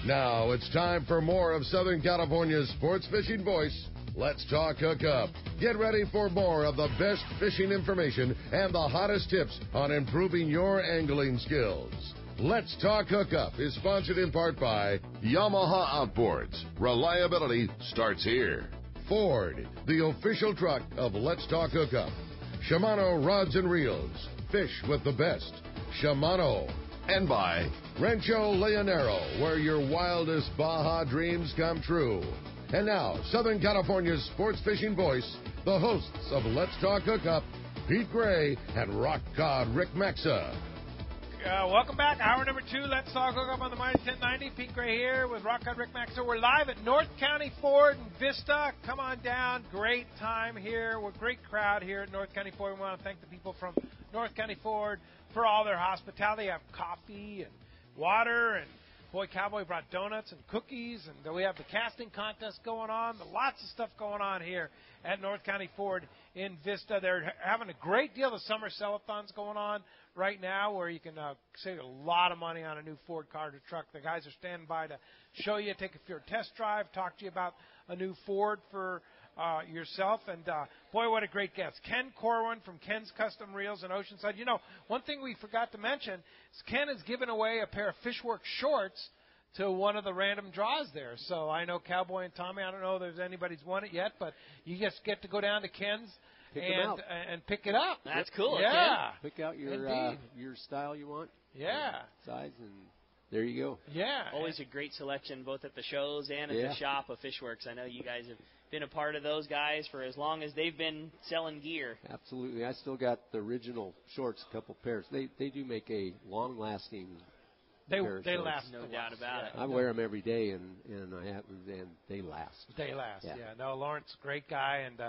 Now it's time for more of Southern California's sports fishing voice. Let's talk Hookup. Get ready for more of the best fishing information and the hottest tips on improving your angling skills. Let's Talk Hookup is sponsored in part by Yamaha Outboards. Reliability starts here. Ford, the official truck of Let's Talk Hookup. Shimano Rods and Reels. Fish with the best. Shimano. And by Rancho Leonero, where your wildest Baja dreams come true. And now, Southern California's sports fishing voice, the hosts of Let's Talk Hookup, Pete Gray and Rock Cod Rick Maxa. Welcome back. Hour number 2, Let's Talk Hookup on the Mighty 1090. Pete Gray here with Rock Cod Rick Maxa. We're live at North County Ford in Vista. Come on down. Great time here. We're a great crowd here at North County Ford. We want to thank the people from North County Ford for all their hospitality. They have coffee and water, and boy, Cowboy brought donuts and cookies, and we have the casting contest going on. Lots of stuff going on here at North County Ford in Vista. They're having a great deal of summer sell-a-thons going on right now where you can save a lot of money on a new Ford car or truck. The guys are standing by to show you, take your test drive, talk to you about a new Ford for yourself. And, boy, what a great guest. Ken Corwin from Ken's Custom Reels in Oceanside. You know, one thing we forgot to mention is Ken has given away a pair of Fishworks shorts to one of the random draws there. So I know Cowboy and Tommy, I don't know if there's anybody's won it yet, but you just get to go down to Ken's and pick it up. That's cool. Yeah. Pick out your style you want. Yeah. Size, and there you go. Yeah. Always a great selection both at the shows and at the shop of Fishworks. I know you guys have been a part of those guys for as long as they've been selling gear. Absolutely. I still got the original shorts, a couple pairs. They do make a long-lasting They shorts. last. No doubt about it. I wear them every day, and they last. They last, yeah. No, Lawrence, great guy, and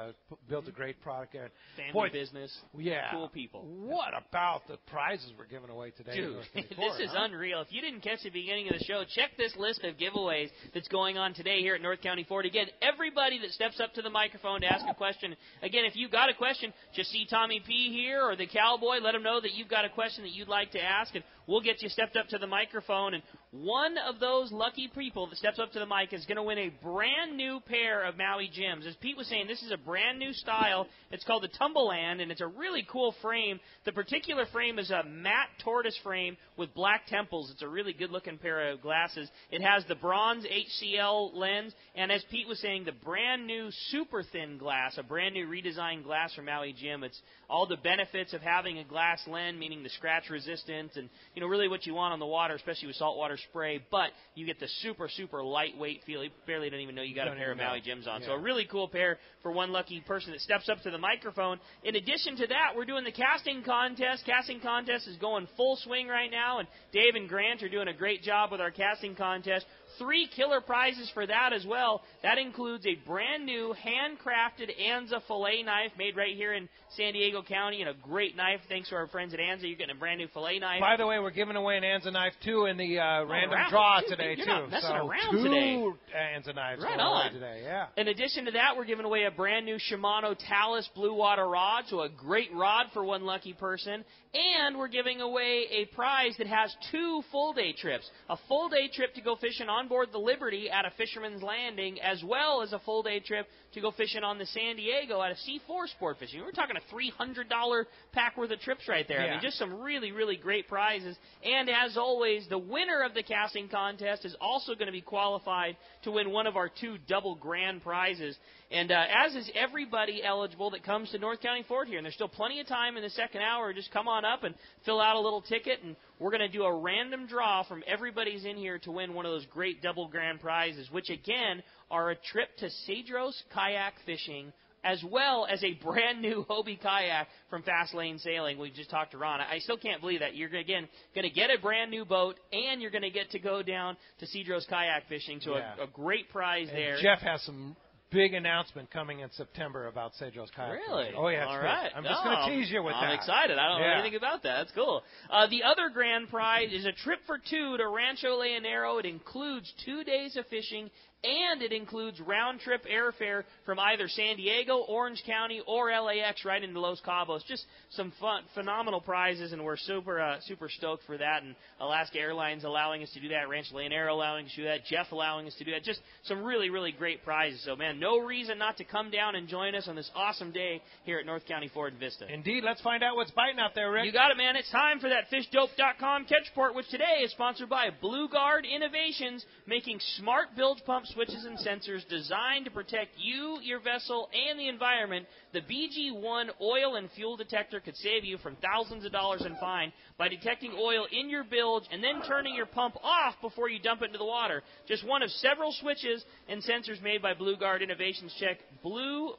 built a great product there. Family business. Yeah. Cool people. What about the prizes we're giving away today? Dude, this is unreal. If you didn't catch the beginning of the show, check this list of giveaways that's going on today here at North County Ford. Again, everybody that steps up to the microphone to ask a question. Again, if you've got a question, just see Tommy P here or the Cowboy. Let them know that you've got a question that you'd like to ask, and we'll get you stepped up to the microphone. And one of those lucky people that steps up to the mic is going to win a brand new pair of Maui Jims. As Pete was saying, this is a brand new style. It's called the Tumbleland, and it's a really cool frame. The particular frame is a matte tortoise frame with black temples. It's a really good-looking pair of glasses. It has the bronze HCL lens, and as Pete was saying, the brand new super thin glass, a brand new redesigned glass from Maui Jim. It's all the benefits of having a glass lens, meaning the scratch resistance and, you know, really what you want on the water, especially with saltwater spray, but you get the super, super lightweight feel. You barely don't even know you got a pair of Maui Jims on. Yeah. So a really cool pair for one lucky person that steps up to the microphone. In addition to that, we're doing the casting contest. Casting contest is going full swing right now, and Dave and Grant are doing a great job with our casting contest. 3 killer prizes for that as well. That includes a brand new handcrafted Anza fillet knife made right here in San Diego County, and a great knife. Thanks to our friends at Anza, you're getting a brand new fillet knife. By the way, we're giving away an Anza knife too in the random draw today you're too. Not messing around 2 today. Anza knives right going on away today. Yeah. In addition to that, we're giving away a brand new Shimano Talus Blue Water rod, so a great rod for one lucky person. And we're giving away a prize that has 2 full-day trips. A full-day trip to go fishing on board the Liberty at a Fisherman's Landing, as well as a full-day trip to go fishing on the San Diego at a C4 Sport Fishing. We're talking a $300 pack worth of trips right there. Yeah. I mean, just some really, really great prizes. And as always, the winner of the casting contest is also going to be qualified to win one of our 2 double grand prizes. And as is everybody eligible that comes to North County Ford here. And there's still plenty of time in the second hour. Just come on up and fill out a little ticket, and we're going to do a random draw from everybody's in here to win one of those great double grand prizes, which, again, are a trip to Cedros Kayak Fishing, as well as a brand new Hobie kayak from Fast Lane Sailing. We just talked to Ron. I still can't believe that. You're, again, going to get a brand new boat, and you're going to get to go down to Cedros Kayak Fishing. So a great prize and there. Jeff has some big announcement coming in September about Cedros Kayak. Really? Oh, yeah. All right. I'm just going to tease you with that. I'm excited. I don't know anything about that. That's cool. The other grand prize is a trip for 2 to Rancho Leonero. It includes 2 days of fishing And it includes round-trip airfare from either San Diego, Orange County, or LAX right into Los Cabos. Just some phenomenal prizes, and we're super stoked for that. And Alaska Airlines allowing us to do that, Ranch Lane Air allowing us to do that, Jeff allowing us to do that. Just some really, really great prizes. So, man, no reason not to come down and join us on this awesome day here at North County Ford and Vista. Indeed. Let's find out what's biting out there, Rick. You got it, man. It's time for that FishDope.com catch report, which today is sponsored by Blue Guard Innovations, making smart bilge pump switches and sensors designed to protect you, your vessel, and the environment. The BG1 oil and fuel detector could save you from thousands of dollars in fine by detecting oil in your bilge and then turning your pump off before you dump it into the water. Just one of several switches and sensors made by Blue Guard Innovations. Check bluebgi.com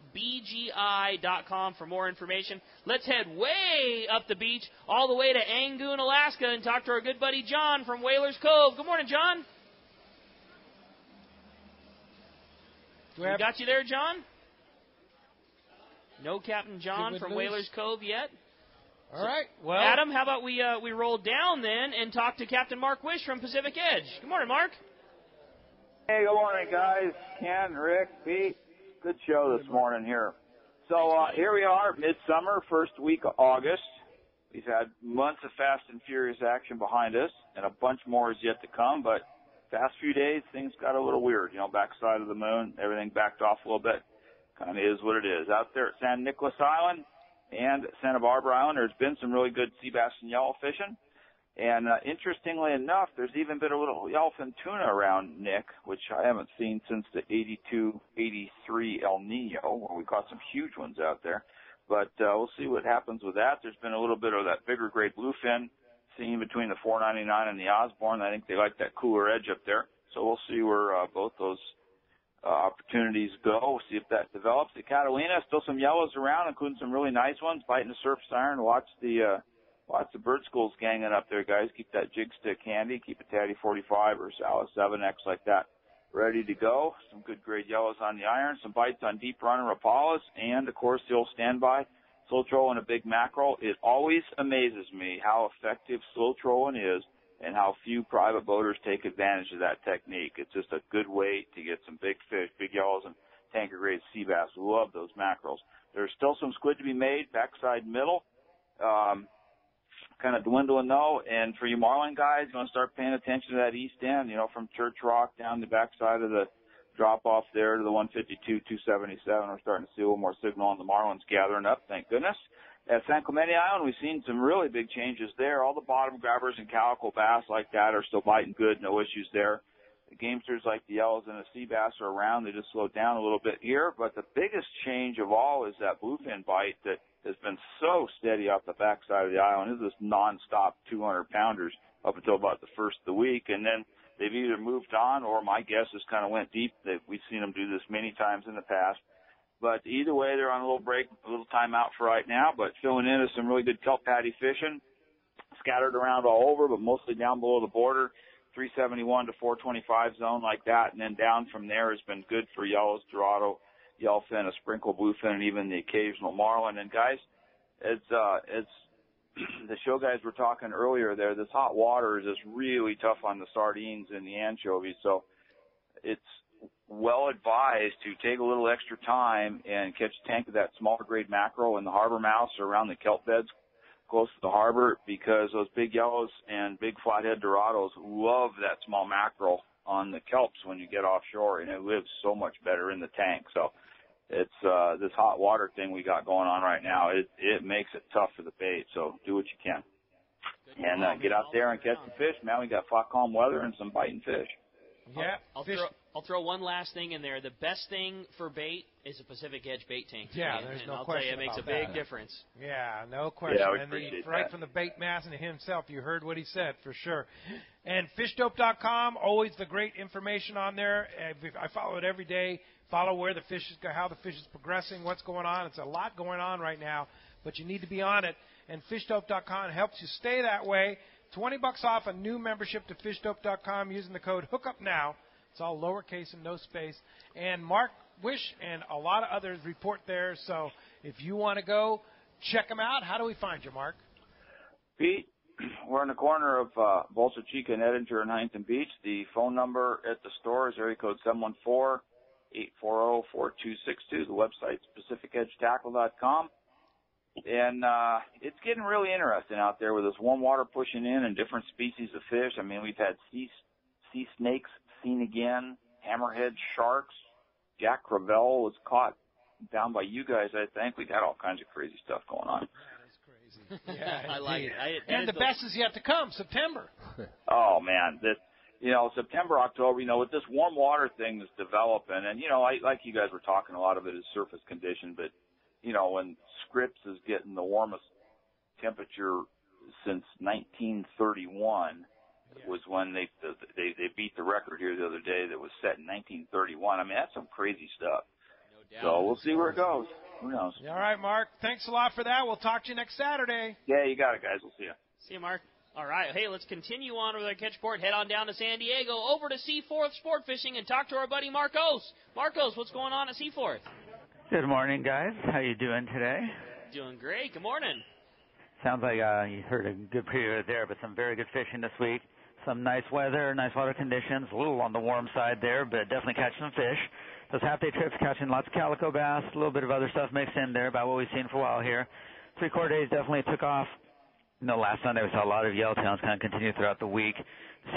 for more information. Let's head way up the beach, all the way to Angoon, Alaska, and talk to our good buddy John from Whalers Cove. Good morning, John. We got you there, John? No Captain John from Whalers Cove yet. All right. Well, Adam, how about we roll down then and talk to Captain Mark Wish from Pacific Edge. Good morning, Mark. Hey, good morning, guys. Ken, Rick, Pete. Good show this morning here. So here we are, midsummer, first week of August. We've had months of fast and furious action behind us, and a bunch more is yet to come, but past few days, things got a little weird. You know, backside of the moon, everything backed off a little bit. Kind of is what it is. Out there at San Nicolas Island and Santa Barbara Island, there's been some really good sea bass and yellow fishing. And interestingly enough, there's even been a little yellowfin tuna around, Nick, which I haven't seen since the 82-83 El Nino, where we caught some huge ones out there. But we'll see what happens with that. There's been a little bit of that bigger grade bluefin seen between the 499 and the Osborne. I think they like that cooler edge up there. So we'll see where both those opportunities go. We'll see if that develops. At Catalina, still some yellows around, including some really nice ones. Biting the surf siren. Watch the bird schools ganging up there, guys. Keep that jig stick handy. Keep a Tatty 45 or Salas 7X like that ready to go. Some good grade yellows on the iron. Some bites on deep run and Rapalas. And, of course, the old standby. Slow trolling a big mackerel. It always amazes me how effective slow trolling is and how few private boaters take advantage of that technique. It's just a good way to get some big fish, big yellows, and tanker grade sea bass. Love those mackerels. There's still some squid to be made, backside middle. Kind of dwindling though. And for you marlin guys, you want to start paying attention to that east end, you know, from Church Rock down the backside of the drop off there to the 152, 277. We're starting to see a little more signal on the marlins gathering up, thank goodness. At San Clemente Island, we've seen some really big changes there. All the bottom grabbers and calico bass like that are still biting good, no issues there. The gamesters like the yellows and the sea bass are around. They just slowed down a little bit here. But the biggest change of all is that bluefin bite that has been so steady off the backside of the island. This is nonstop 200-pounders up until about the first of the week. And then they've either moved on or my guess is kind of went deep. We've seen them do this many times in the past. But either way, they're on a little break, a little time out for right now, but filling in with some really good kelp patty fishing, scattered around all over, but mostly down below the border, 371 to 425 zone like that, and then down from there has been good for yellows, dorado, yellowfin, a sprinkle bluefin, and even the occasional marlin. And guys, it's the show guys were talking earlier there, this hot water is just really tough on the sardines and the anchovies, so it's well advised to take a little extra time and catch a tank of that smaller grade mackerel in the harbor mouths or around the kelp beds close to the harbor, because those big yellows and big flathead dorados love that small mackerel on the kelps when you get offshore, and it lives so much better in the tank. So it's this hot water thing we got going on right now. It makes it tough for the bait, so do what you can. And get out there and catch the fish. Man, we got flat calm weather and some biting fish. Yeah, I'll throw one last thing in there. The best thing for bait is a Pacific Edge bait tank. Yeah, there's no I'll question. Tell you, it makes a big difference. Yeah, no question. Yeah, we and appreciate right that. from the bait master himself, you heard what he said for sure. And fishdope.com, always the great information on there. I follow it every day. Follow where the fish is, how the fish is progressing, what's going on. It's a lot going on right now, but you need to be on it. And fishdope.com helps you stay that way. $20 off a new membership to fishdope.com using the code HOOKUPNOW. It's all lowercase and no space. And Mark Wish and a lot of others report there. So if you want to go check them out, how do we find you, Mark? Pete, we're in the corner of Bolsa Chica and Edinger and Huntington Beach. The phone number at the store is area code 714-840-4262. The website's PacificEdgeTackle.com. And it's getting really interesting out there with this warm water pushing in and different species of fish. I mean, we've had sea snakes seen again, hammerhead sharks. Jack Crevel was caught down by you guys, I think. We've had all kinds of crazy stuff going on. That is crazy. Yeah, I like it. And the best is yet to come, September. Oh, man. September, October, with this warm water thing that's developing, and, like you guys were talking, a lot of it is surface condition, but, when Scripps is getting the warmest temperature since 1931, was when they beat the record here the other day that was set in 1931. I mean, that's some crazy stuff. No doubt. So we'll see where it goes. Who knows? All right, Mark. Thanks a lot for that. We'll talk to you next Saturday. Yeah, you got it, guys. We'll see you. See you, Mark. All right. Hey, let's continue on with our catch report. Head on down to San Diego, over to Seaforth Sport Fishing, and talk to our buddy Marcos. Marcos, what's going on at Seaforth? Good morning, guys. How you doing today? Doing great. Good morning. Sounds like you heard a good preview there, but some very good fishing this week. Some nice weather, nice water conditions, a little on the warm side there, but definitely catching some fish. Those half-day trips catching lots of calico bass, a little bit of other stuff mixed in there, about what we've seen for a while here. 3/4 days definitely took off. Last Sunday we saw a lot of yellowtails kind of continue throughout the week.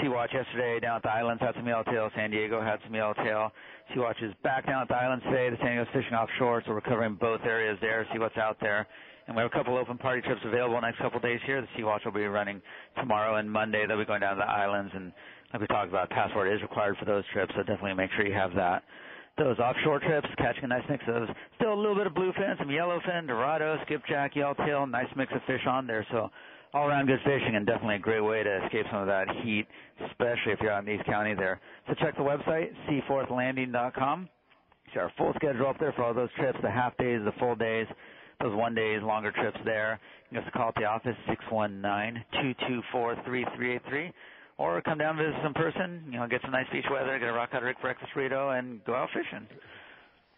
Sea-Watch yesterday down at the islands had some yellowtail. San Diego had some yellowtail. Sea-Watch is back down at the islands today. The San Diego's fishing offshore, so we're covering both areas there, see what's out there. And we have a couple open party trips available next couple of days here. The Sea-Watch will be running tomorrow and Monday. They'll be going down to the islands, and like we talked about, passport is required for those trips, so definitely make sure you have that. Those offshore trips, catching a nice mix of still a little bit of bluefin, some yellowfin, dorado, skipjack, yellowtail, nice mix of fish on there. So all around good fishing, and definitely a great way to escape some of that heat, especially if you're out in East County there. So check the website, seaforthlanding.com. See our full schedule up there for all those trips, the half days, the full days, those 1 days, longer trips there. You can give us a call at the office, 619-224-3383. Or come down and visit us in person, get some nice beach weather, get a Rock Out Rick breakfast burrito, and go out fishing.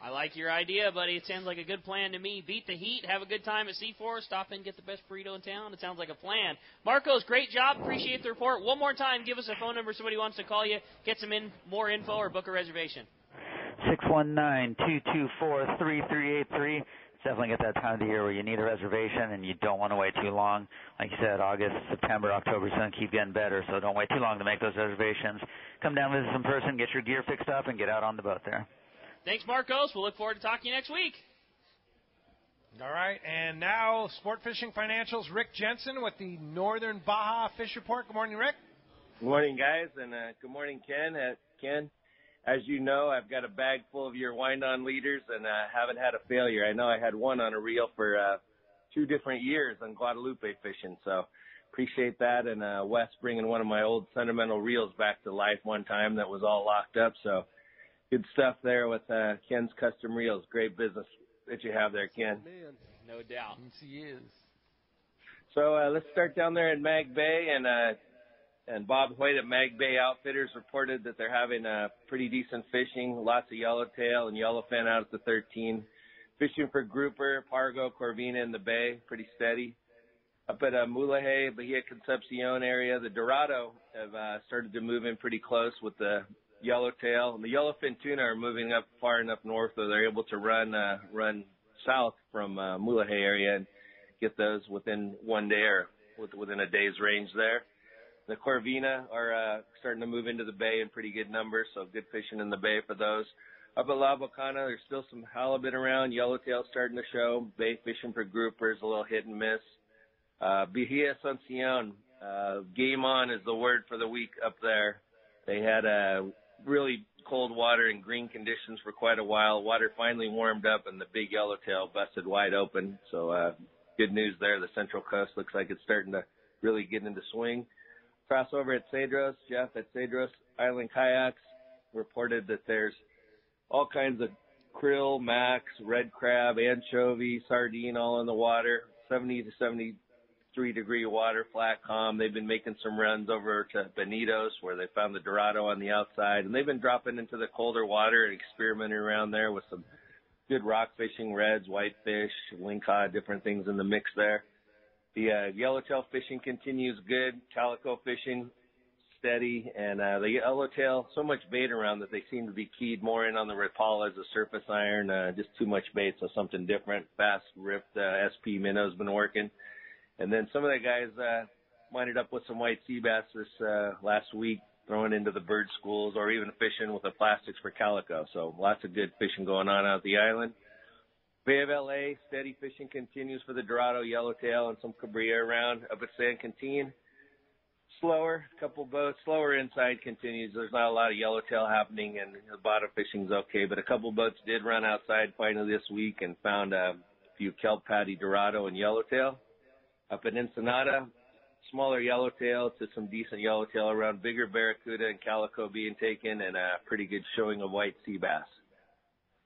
I like your idea, buddy. It sounds like a good plan to me. Beat the heat, have a good time at Seaforth, stop in, get the best burrito in town. It sounds like a plan. Marcos, great job. Appreciate the report. One more time, give us a phone number if somebody wants to call you, get some more info, or book a reservation. 619-224-3383. Definitely get that time of the year where you need a reservation and you don't want to wait too long. Like you said, August, September, October is going to keep getting better, so don't wait too long to make those reservations. Come down, visit some person, get your gear fixed up, and get out on the boat there. Thanks, Marcos. We'll look forward to talking to you next week. All right, and now Sport Fishing Financials, Rick Jensen with the Northern Baja Fish Report. Good morning, Rick. Good morning, guys, and good morning, Ken. Ken, as you know, I've got a bag full of your wind-on leaders and haven't had a failure. I know I had one on a reel for 2 different years on Guadalupe fishing, so appreciate that. And Wes bringing one of my old sentimental reels back to life one time that was all locked up, so good stuff there with Ken's Custom Reels. Great business that you have there, Ken. Man. No doubt. Yes, he is. So let's start down there in Mag Bay, and Bob Hoyt at Mag Bay Outfitters reported that they're having pretty decent fishing, lots of yellowtail and yellowfin out at the 13. Fishing for grouper, pargo, corvina in the bay, pretty steady. Up at Mulahay, Bahia Concepcion area, the dorado have started to move in pretty close with the yellowtail. And the yellowfin tuna are moving up far enough north that they're able to run south from Mulahay area and get those within 1 day or within a day's range there. The corvina are starting to move into the bay in pretty good numbers, so good fishing in the bay for those. Up at La Bocana, there's still some halibut around, yellowtail starting to show, bay fishing for groupers, a little hit and miss. Bahia Asuncion, game on is the word for the week up there. They had really cold water and green conditions for quite a while. Water finally warmed up and the big yellowtail busted wide open, so good news there. The Central Coast looks like it's starting to really get into swing. Crossover at Cedros, Jeff at Cedros Island Kayaks reported that there's all kinds of krill, max, red crab, anchovy, sardine all in the water, 70 to 73-degree water, flat calm. They've been making some runs over to Bonitos where they found the dorado on the outside, and they've been dropping into the colder water and experimenting around there with some good rock fishing, reds, whitefish, lingcod, different things in the mix there. The yellowtail fishing continues good. Calico fishing steady, and the yellowtail, so much bait around that they seem to be keyed more in on the Rapala as a surface iron. Just too much bait, so something different. Fast ripped SP minnow's been working. And then some of the guys winded up with some white sea bass this last week, throwing into the bird schools or even fishing with the plastics for calico. So lots of good fishing going on out the island. Bay of LA, steady fishing continues for the Dorado, yellowtail, and some cabrilla around. Up at San Quintin, slower, a couple boats, slower inside continues. There's not a lot of yellowtail happening, and the bottom fishing's okay, but a couple boats did run outside finally this week and found a few kelp patty Dorado and yellowtail. Up in Ensenada, smaller yellowtail to some decent yellowtail around, bigger barracuda and calico being taken, and a pretty good showing of white sea bass.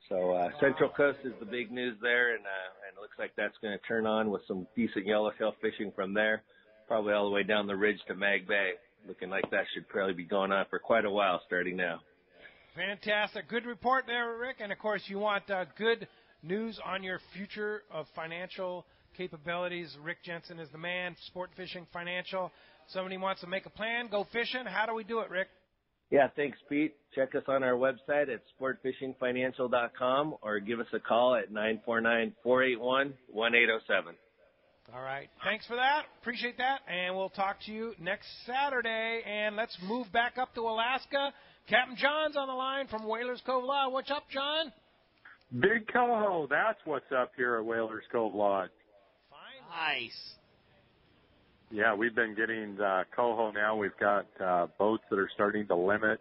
So Central Coast is the big news there, and it looks like that's going to turn on with some decent yellowtail fishing from there, probably all the way down the ridge to Mag Bay. Looking like that should probably be going on for quite a while starting now. Fantastic. Good report there, Rick. And, of course, you want good news on your future of financial capabilities. Rick Jensen is the man, Sport Fishing Financial. Somebody wants to make a plan, go fishing. How do we do it, Rick? Yeah, thanks, Pete. Check us on our website at sportfishingfinancial.com or give us a call at 949-481-1807. All right. Thanks for that. Appreciate that. And we'll talk to you next Saturday. And let's move back up to Alaska. Captain John's on the line from Whalers Cove Lodge. What's up, John? Big coho. That's what's up here at Whalers Cove Lodge. Fine. Nice. Yeah, we've been getting coho now. We've got boats that are starting to limit,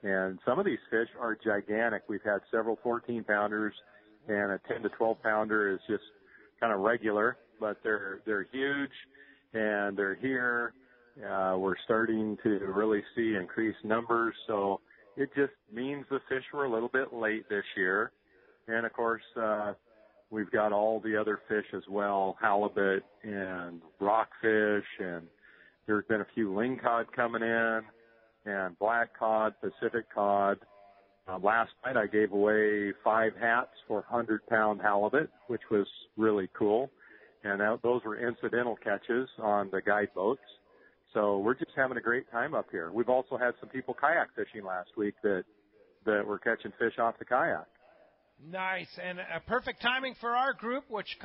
and some of these fish are gigantic. We've had several 14-pounders, and a 10 to 12-pounder is just kind of regular, but they're huge, and they're here. We're starting to really see increased numbers, so it just means the fish were a little bit late this year. And, of course, we've got all the other fish as well, halibut and rockfish, and there's been a few lingcod coming in, and black cod, Pacific cod. Last night I gave away 5 hats for 100-pound halibut, which was really cool, and those were incidental catches on the guide boats. So we're just having a great time up here. We've also had some people kayak fishing last week that were catching fish off the kayak. Nice, and a perfect timing for our group, which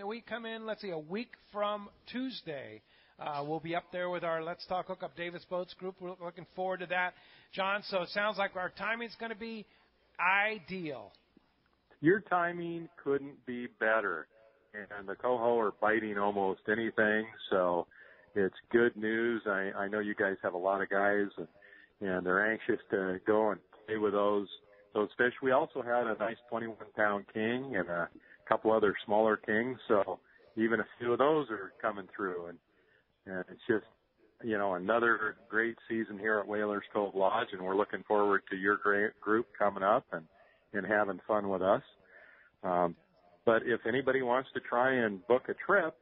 we come in, let's see, a week from Tuesday. We'll be up there with our Let's Talk Hookup Davis Boats group. We're looking forward to that, John. So it sounds like our timing's going to be ideal. Your timing couldn't be better, and the coho are biting almost anything, so it's good news. I know you guys have a lot of guys, and they're anxious to go and play with those fish. We also had a nice 21-pound king and a couple other smaller kings, so even a few of those are coming through. And it's just, another great season here at Whalers Cove Lodge, and we're looking forward to your great group coming up and having fun with us. But if anybody wants to try and book a trip,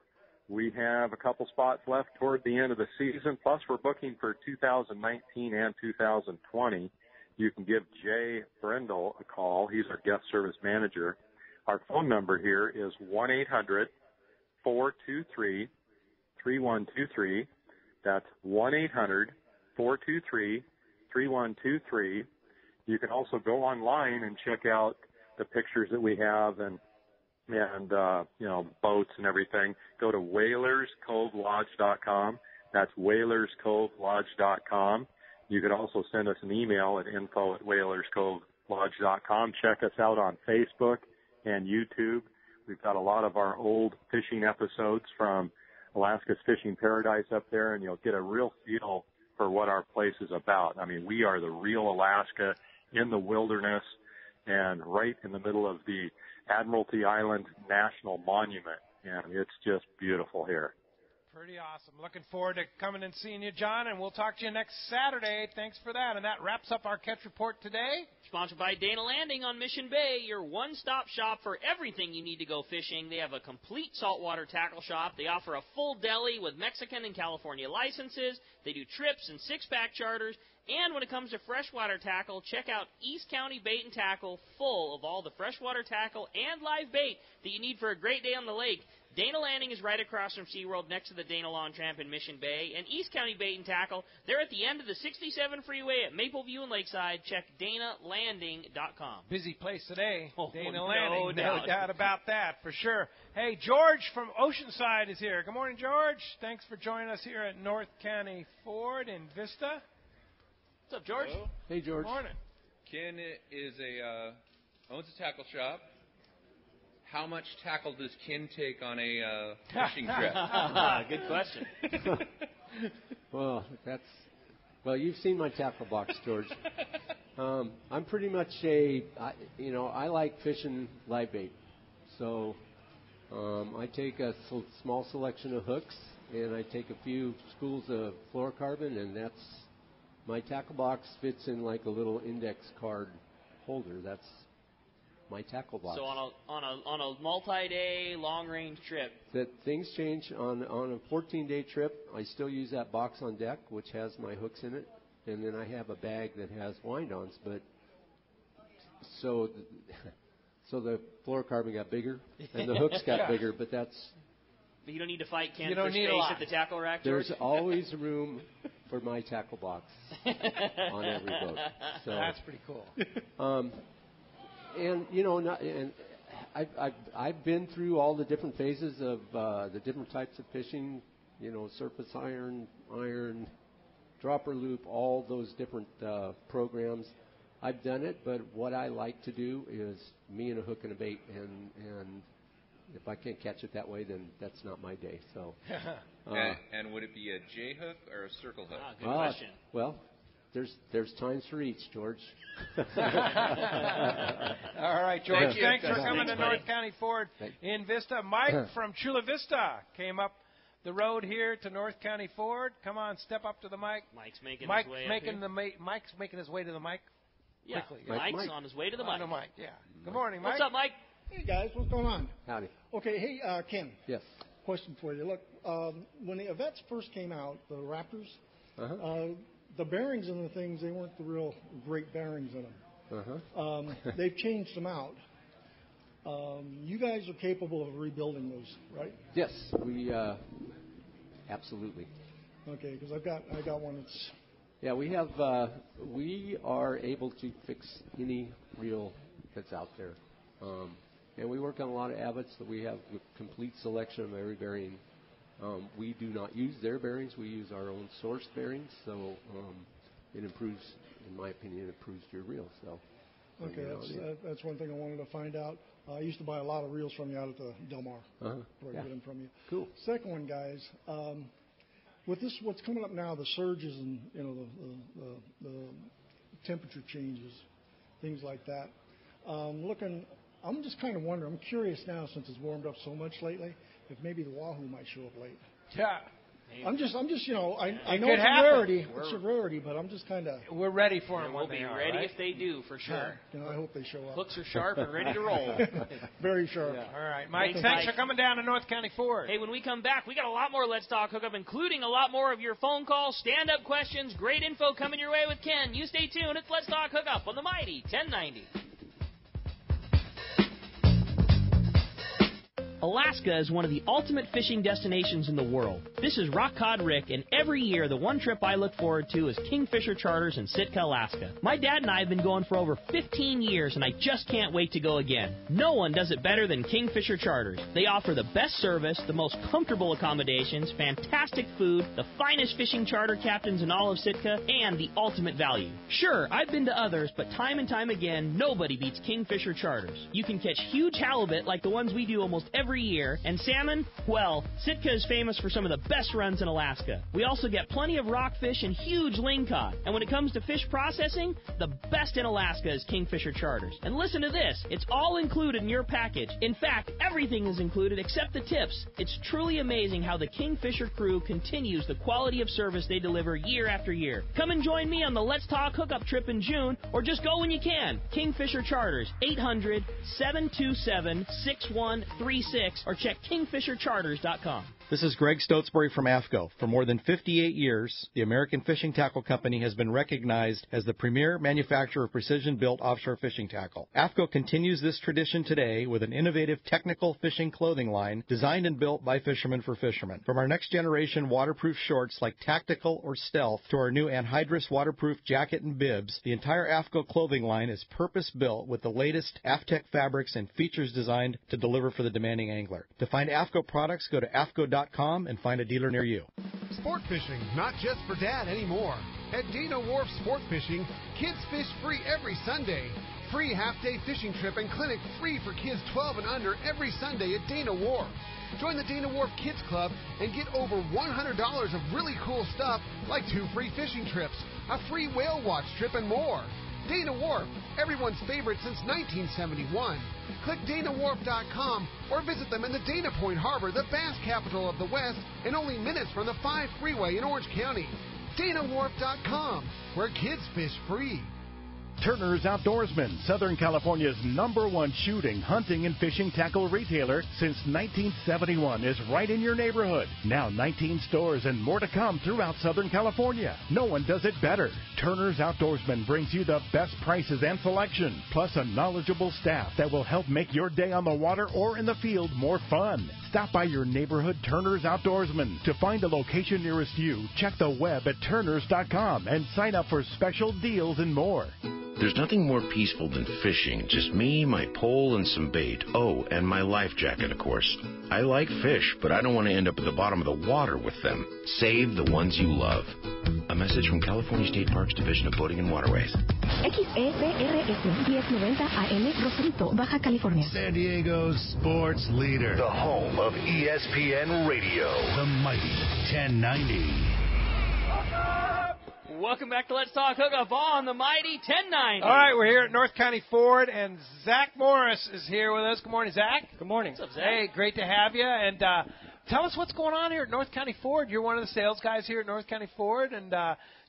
we have a couple spots left toward the end of the season, plus we're booking for 2019 and 2020. You can give Jay Brindle a call. He's our guest service manager. Our phone number here is 1-800-423-3123. That's 1-800-423-3123. You can also go online and check out the pictures that we have and boats and everything. Go to whalerscovelodge.com. That's whalerscovelodge.com. You can also send us an email at info@whalerscovelodge.com. Check us out on Facebook and YouTube. We've got a lot of our old fishing episodes from Alaska's Fishing Paradise up there, and you'll get a real feel for what our place is about. I mean, we are the real Alaska in the wilderness and right in the middle of the Admiralty Island National Monument, and it's just beautiful here. Pretty awesome. Looking forward to coming and seeing you, John, and we'll talk to you next Saturday. Thanks for that. And that wraps up our catch report today. Sponsored by Dana Landing on Mission Bay, your one-stop shop for everything you need to go fishing. They have a complete saltwater tackle shop. They offer a full deli with Mexican and California licenses. They do trips and six-pack charters. And when it comes to freshwater tackle, check out East County Bait and Tackle, full of all the freshwater tackle and live bait that you need for a great day on the lake. Dana Landing is right across from SeaWorld next to the Dana Lawn Tramp in Mission Bay. And East County Bait and Tackle, they're at the end of the 67 freeway at Mapleview and Lakeside. Check DanaLanding.com. Busy place today. Oh, Dana no Landing. doubt. No doubt about that, for sure. Hey, George from Oceanside is here. Good morning, George. Thanks for joining us here at North County Ford in Vista. What's up, George? Hello. Hey, George. Good morning. Ken owns a tackle shop. How much tackle does Ken take on a fishing trip? Good question. Well, you've seen my tackle box, George. I'm pretty much I like fishing live bait. So I take a small selection of hooks, and I take a few schools of fluorocarbon, and that's my tackle box fits in like a little index card holder. That's my tackle box. So on a multi-day, long-range trip. That things change on a 14-day trip. I still use that box on deck, which has my hooks in it, and then I have a bag that has wind-ons. But so the fluorocarbon got bigger and the hooks got bigger. But But you don't need to fight Ken You for don't need a space lot. at the tackle rack, George? there's always room for my tackle box on every boat. So That's pretty cool. I've been through all the different phases of the different types of fishing. Surface iron, dropper loop, all those different programs. I've done it, but what I like to do is me and a hook and a bait, and if I can't catch it that way, then that's not my day. So. And would it be a J hook or a circle hook? Good question. Well, there's times for each, George. All right, George. Thank you. Thanks for Thanks, coming to buddy. North County Ford in Vista. Mike from Chula Vista came up the road here to North County Ford. Come on, step up to the mic. Mike's making Mike's his way up making here. Mike's making his way to the mic. Yeah, quickly. Mike's Mike. on his way to the On mic. the mic, yeah. Good morning, Mike. What's up, Mike? Hey guys, what's going on? Howdy. Okay, hey Ken, Yes. question for you. Look, when the Yvettes first came out, the Raptors, Uh-huh. the bearings and the things, they weren't the real great bearings in them. Uh-huh. They've changed them out. You guys are capable of rebuilding those, right? Yes, we absolutely. Okay, because I got one that's Yeah, we are able to fix any reel that's out there. And we work on a lot of Abbott's that we have a complete selection of every bearing. We do not use their bearings. We use our own source bearings. So it improves, in my opinion, it improves your reel. So okay. That's one thing I wanted to find out. I used to buy a lot of reels from you out at the Del Mar. Uh-huh. Where I Yeah. get them from you. Cool. Second one, guys. With this, what's coming up now, the surges and the temperature changes, things like that. I'm just kind of wondering. I'm curious now, since it's warmed up so much lately, if maybe the wahoo might show up late. Yeah. I'm just, I know It it's could a happen. rarity. It's a rarity, but I'm just kind of. We're ready for them. We'll when be they are, ready right? if they do, for sure. I hope they show up. Hooks are sharp and ready to roll. Very sharp. All right, Mike. Thanks, Thanks Mike. for coming down to North County Ford. Hey, when we come back, we got a lot more Let's Talk Hookup, including a lot more of your phone calls, stand-up questions, great info coming your way with Ken. You stay tuned. It's Let's Talk Hookup on the Mighty 1090. Alaska is one of the ultimate fishing destinations in the world. This is Rock Cod Rick, and every year the one trip I look forward to is Kingfisher Charters in Sitka, Alaska. My dad and I have been going for over 15 years, and I just can't wait to go again. No one does it better than Kingfisher Charters. They offer the best service, the most comfortable accommodations, fantastic food, the finest fishing charter captains in all of Sitka, and the ultimate value. Sure, I've been to others, but time and time again, nobody beats Kingfisher Charters. You can catch huge halibut like the ones we do almost every year, and salmon, well, Sitka is famous for some of the best runs in Alaska. We also get plenty of rockfish and huge lingcod. And when it comes to fish processing, the best in Alaska is Kingfisher Charters. And listen to this, it's all included in your package. In fact, everything is included except the tips. It's truly amazing how the Kingfisher crew continues the quality of service they deliver year after year. Come and join me on the Let's Talk Hookup trip in June, or just go when you can. Kingfisher Charters, 800-727-6136, or check kingfishercharters.com. This is Greg Stotesbury from AFCO. For more than 58 years, the American Fishing Tackle Company has been recognized as the premier manufacturer of precision-built offshore fishing tackle. AFCO continues this tradition today with an innovative technical fishing clothing line designed and built by fishermen for fishermen. From our next-generation waterproof shorts like Tactical or Stealth to our new anhydrous waterproof jacket and bibs, the entire AFCO clothing line is purpose-built with the latest AFTEC fabrics and features designed to deliver for the demanding angler. To find AFCO products, go to AFCO.com and find a dealer near you. Sport fishing, not just for dad anymore. At Dana Wharf Sport Fishing, kids fish free every Sunday. Free half-day fishing trip and clinic free for kids 12 and under every Sunday at Dana Wharf. Join the Dana Wharf Kids Club and get over $100 of really cool stuff like 2 free fishing trips, a free whale watch trip, and more. Dana Wharf, everyone's favorite since 1971. Click DanaWharf.com or visit them in the Dana Point Harbor, the bass capital of the West, and only minutes from the 5 freeway in Orange County. DanaWharf.com, where kids fish free. Turner's Outdoorsman, Southern California's #1 shooting, hunting, and fishing tackle retailer since 1971, is right in your neighborhood. Now 19 stores and more to come throughout Southern California. No one does it better. Turner's Outdoorsman brings you the best prices and selection, plus a knowledgeable staff that will help make your day on the water or in the field more fun. Stop by your neighborhood Turner's Outdoorsman. To find a location nearest you, check the web at turners.com and sign up for special deals and more. There's nothing more peaceful than fishing. Just me, my pole, and some bait. Oh, and my life jacket, of course. I like fish, but I don't want to end up at the bottom of the water with them. Save the ones you love. A message from California State Parks Division of Boating and Waterways. XECRS 1090 AM, Rosarito, Baja California. San Diego's sports leader. The home of ESPN Radio. The mighty 1090. Welcome back to Let's Talk Hookup on the mighty 1090. All right, we're here at North County Ford, and Zach Morris is here with us. Good morning, Zach. Good morning. What's up, Zach? Hey, great to have you. And tell us what's going on here at North County Ford. You're one of the sales guys here at North County Ford, and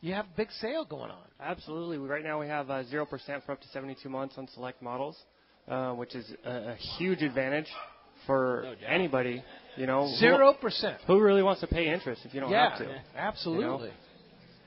you have a big sale going on. Absolutely. Right now we have 0% for up to 72 months on select models, which is a huge advantage for anybody. 0%. Who really wants to pay interest if you don't have to? Yeah, absolutely.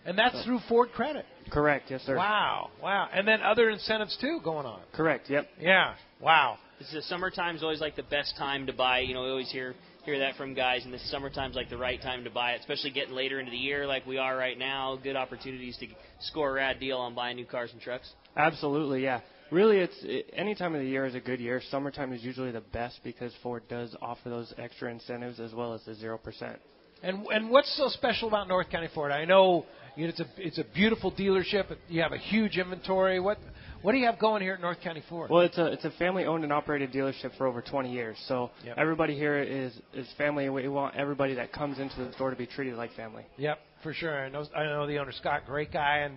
And that's through Ford Credit. Correct, yes, sir. Wow. And then other incentives, too, going on. Correct, yep. Yeah, wow. The summertime's always like the best time to buy. We always hear that from guys, and the summertime's like the right time to buy it, especially getting later into the year like we are right now. Good opportunities to score a rad deal on buying new cars and trucks. Absolutely, yeah. Really, any time of the year is a good year. Summertime is usually the best because Ford does offer those extra incentives as well as the 0%. And what's so special about North County Ford? I know it's a beautiful dealership. You have a huge inventory. What do you have going here at North County Ford? Well, it's a family-owned and operated dealership for over 20 years. So everybody here is family. We want everybody that comes into the store to be treated like family. Yep, for sure. I know the owner, Scott, great guy,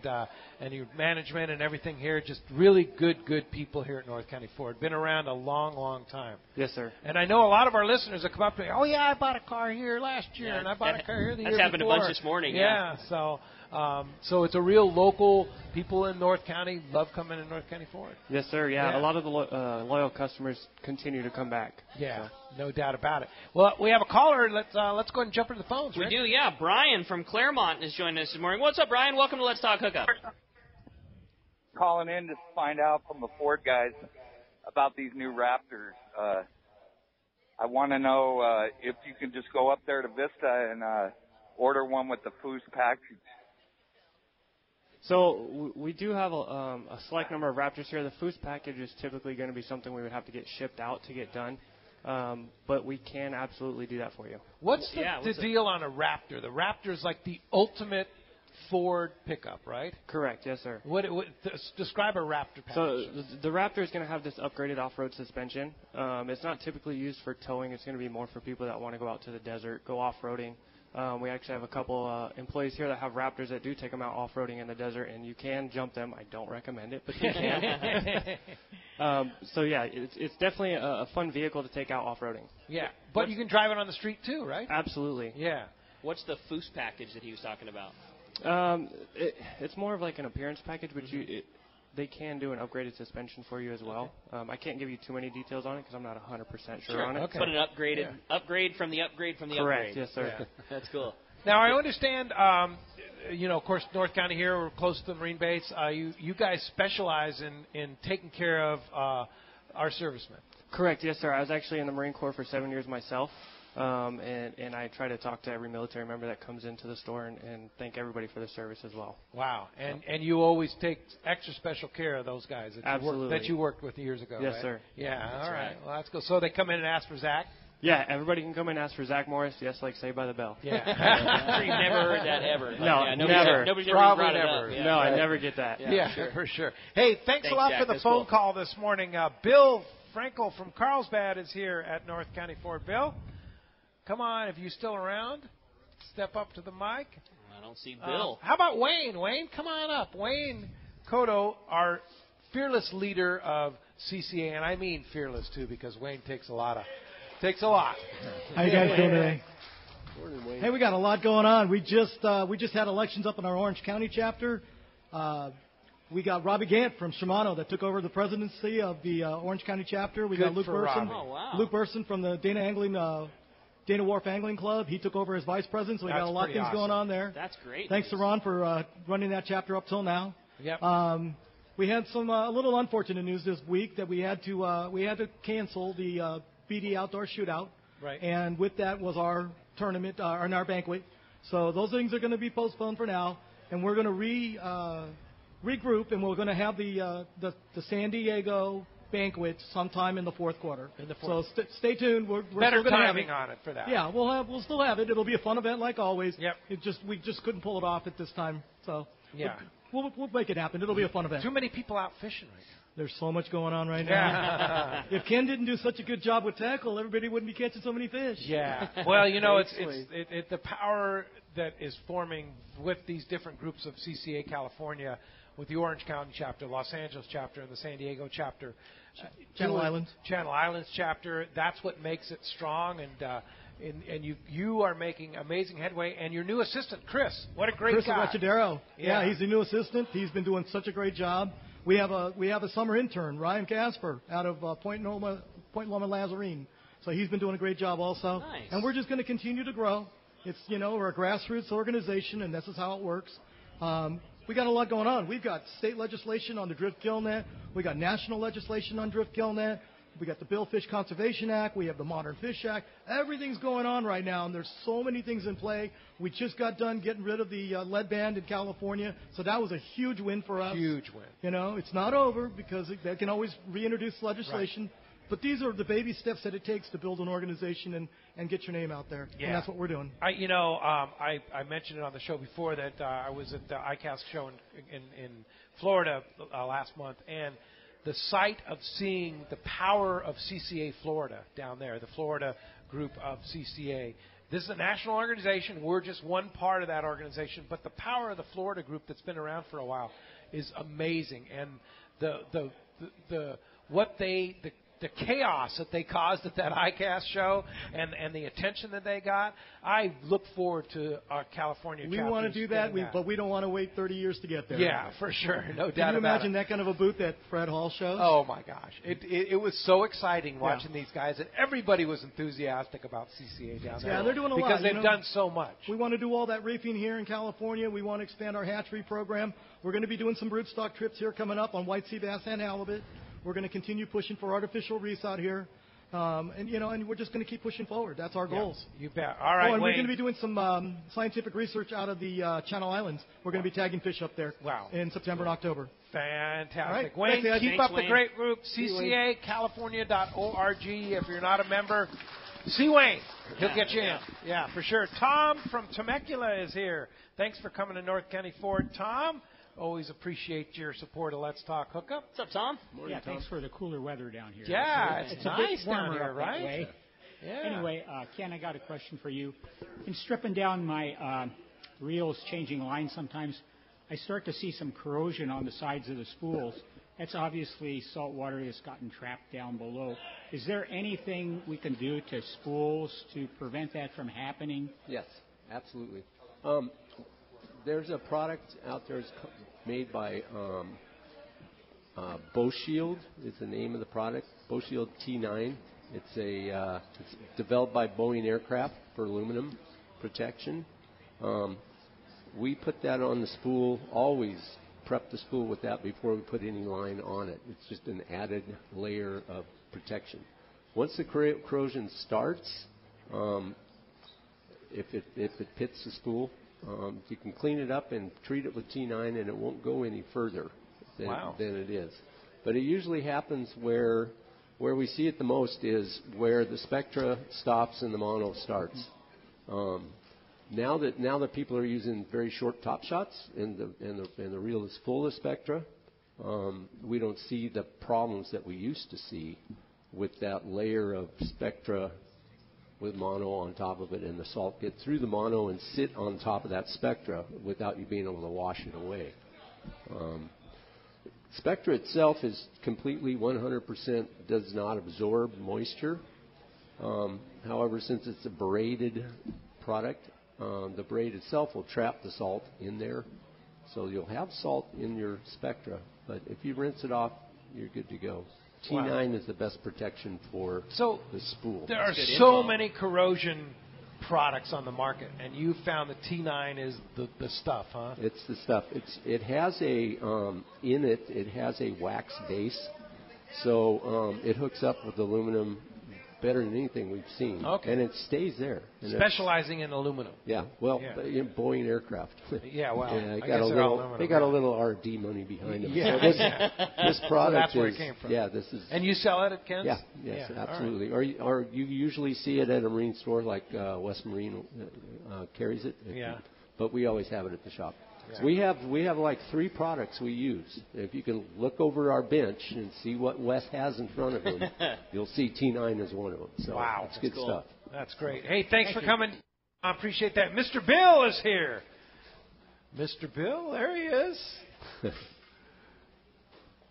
and your management and everything here, just really good people here at North County Ford. Been around a long time. Yes, sir. And I know a lot of our listeners have come up to me, oh, yeah, I bought a car here last year, and I bought a car here the year before. That's happened a bunch this morning. Yeah. So it's a real local, people in North County love coming in North County Ford. Yes, sir, yeah. A lot of the loyal customers continue to come back. Yeah, no doubt about it. Well, we have a caller. Let's go ahead and jump into the phones, We Rick. do, yeah. Brian from Claremont is joining us this morning. What's up, Brian? Welcome to Let's Talk Hookup. Calling in to find out from the Ford guys about these new Raptors. I want to know if you can just go up there to Vista and order one with the Foos package. So we do have a select number of Raptors here. The Foos package is typically going to be something we would have to get shipped out to get done, but we can absolutely do that for you. What's the deal on a Raptor? The Raptor's like the ultimate Ford pickup, right? Correct, yes, sir. Describe a Raptor package. So the Raptor is going to have this upgraded off-road suspension. It's not typically used for towing. It's going to be more for people that want to go out to the desert, go off-roading. We actually have a couple employees here that have Raptors that do take them out off-roading in the desert, and you can jump them. I don't recommend it, but you can. So, yeah, it's definitely a fun vehicle to take out off-roading. Yeah, but you can drive it on the street too, right? Absolutely. Yeah. What's the Foos package that he was talking about? It's more of like an appearance package, but they can do an upgraded suspension for you as well. I can't give you too many details on it because I'm not 100% sure on it. Okay. But an upgrade from the upgrade from the Correct. upgrade. Yes, sir. Yeah. That's cool. Now, I understand, of course, North County here, we're close to the Marine base. You guys specialize in taking care of our servicemen. Correct. Yes, sir. I was actually in the Marine Corps for 7 years myself. And I try to talk to every military member that comes into the store and thank everybody for the service as well. Wow. And you always take extra special care of those guys that you worked with years ago, Yes, right? sir. Yeah, That's all right. right. Well, that's cool. So they come in and ask for Zach? Yeah, everybody can come and ask for Zach Morris, yes, like Saved by the Bell. Yeah. You've never heard that ever. No, yeah, never. Nobody's Probably ever never. it up. No, I never get that. Yeah, sure. for sure. Hey, thanks a lot Jack. for the That's phone cool. call this morning. Bill Frankel from Carlsbad is here at North County Ford. Bill, come on, if you're still around, step up to the mic. I don't see Bill. How about Wayne? Wayne, come on up. Wayne Cotto, our fearless leader of CCA, and I mean fearless too, because Wayne takes a lot. How you guys doing today? Hey, we got a lot going on. We just had elections up in our Orange County chapter. We got Robbie Gant from Shimano that took over the presidency of the Orange County chapter. We got Luke Burson. Oh, wow. Luke Burson from the Dana Wharf Angling Club. He took over as vice president, so we got a lot of things going on there. That's great. Thanks to Ron for running that chapter up till now. Yep. We had some a little unfortunate news this week that we had to cancel the BD Outdoor Shootout. Right. And with that was our tournament, our banquet. So those things are going to be postponed for now, and we're going to regroup, and we're going to have the San Diego banquet sometime in the fourth quarter. So stay tuned. We're better still gonna timing have it. on it for that. Yeah, we'll still have it. It'll be a fun event like always. Yep. We just couldn't pull it off at this time. So yeah, we'll make it happen. It'll be a fun event. Too many people out fishing right now. There's so much going on right now. If Ken didn't do such a good job with tackle, everybody wouldn't be catching so many fish. Yeah. Well, it's the power that is forming with these different groups of CCA California, with the Orange County chapter, Los Angeles chapter, and the San Diego chapter. Channel Islands chapter. That's what makes it strong, and you are making amazing headway. And your new assistant, Chris, what a great guy. Chris Arachidero. Yeah, he's the new assistant. He's been doing such a great job. We have a summer intern, Ryan Casper, out of Point Loma Lazarine. So he's been doing a great job also. Nice. And we're just going to continue to grow. It's we're a grassroots organization, and this is how it works. We got a lot going on. We've got state legislation on the drift gill net. We got national legislation on drift gill net. We got the Bill Fish Conservation Act. We have the Modern Fish Act. Everything's going on right now, and there's so many things in play. We just got done getting rid of the lead ban in California, so that was a huge win for us. Huge win. It's not over because they can always reintroduce legislation. Right. But these are the baby steps that it takes to build an organization and get your name out there. Yeah. And that's what we're doing. I mentioned it on the show before that I was at the ICAST show in Florida last month, and the sight of seeing the power of CCA Florida down there, the Florida group of CCA. This is a national organization. We're just one part of that organization, but the power of the Florida group that's been around for a while is amazing, and the chaos that they caused at that ICAST show and the attention that they got, I look forward to our California chapters. We want to do that, but we don't want to wait 30 years to get there. Yeah, for sure. No doubt about it. Can you imagine that kind of a booth at Fred Hall shows? Oh, my gosh. It was so exciting watching these guys, and everybody was enthusiastic about CCA down there. Yeah, they're doing a lot. Because they've done so much. We want to do all that reefing here in California. We want to expand our hatchery program. We're going to be doing some broodstock trips here coming up on white sea bass and halibut. We're going to continue pushing for artificial reefs out here, and we're just going to keep pushing forward. That's our goals. You bet. All right, and we're Wayne. going to be doing some scientific research out of the Channel Islands. We're going to be tagging fish up there in September and October. Fantastic. All right. Wayne, Thanks, keep up the great group, ccacalifornia.org. If you're not a member, see Wayne. He'll get you in. Yeah, for sure. Tom from Temecula is here. Thanks for coming to North County Ford. Tom, always appreciate your support of Let's Talk Hookup. What's up, Tom? Morning, Tom. Thanks for the cooler weather down here. Yeah, it's nice a bit warmer down here, up right? that way. Yeah. Anyway, Ken, I got a question for you. In stripping down my reels, changing lines sometimes, I start to see some corrosion on the sides of the spools. That's obviously salt water that's gotten trapped down below. Is there anything we can do to spools to prevent that from happening? Yes, absolutely. There's a product out there made by Bow Shield is the name of the product. Bow Shield T9. It's developed by Boeing Aircraft for aluminum protection. We put that on the spool. Always prep the spool with that before we put any line on it. It's just an added layer of protection. Once the corrosion starts, if it pits the spool, you can clean it up and treat it with T9, and it won't go any further than it is. But it usually happens where we see it the most is where the spectra stops and the mono starts. Now that people are using very short top shots and the reel is full of spectra, we don't see the problems that we used to see with that layer of spectra with mono on top of it, and the salt get through the mono and sit on top of that spectra without you being able to wash it away. Spectra itself is completely 100% does not absorb moisture. However, since it's a braided product, the braid itself will trap the salt in there. So you'll have salt in your spectra, but if you rinse it off, you're good to go. T9 is the best protection for the spool. There are so many corrosion products on the market, and you found the T9 is the stuff, huh? It's the stuff. It has it has a wax base, so it hooks up with aluminum better than anything we've seen. Okay. And it stays there. And specializing in aluminum. Yeah. Well, Boeing Aircraft. Yeah. Well, they got a little R&D money behind them. Yeah. So this product that's where it came from. Yeah. This is. And you sell it at Ken's? Yeah. Yes. Yeah, absolutely. Right. Or you usually see it at a marine store like West Marine carries it. Yeah. But we always have it at the shop. Yeah. We have like 3 products we use. If you can look over our bench and see what Wes has in front of him, you'll see T9 is one of them. So wow, it's good stuff. That's great. Hey, thanks for coming. I appreciate that. Mr. Bill is here. Mr. Bill, there he is.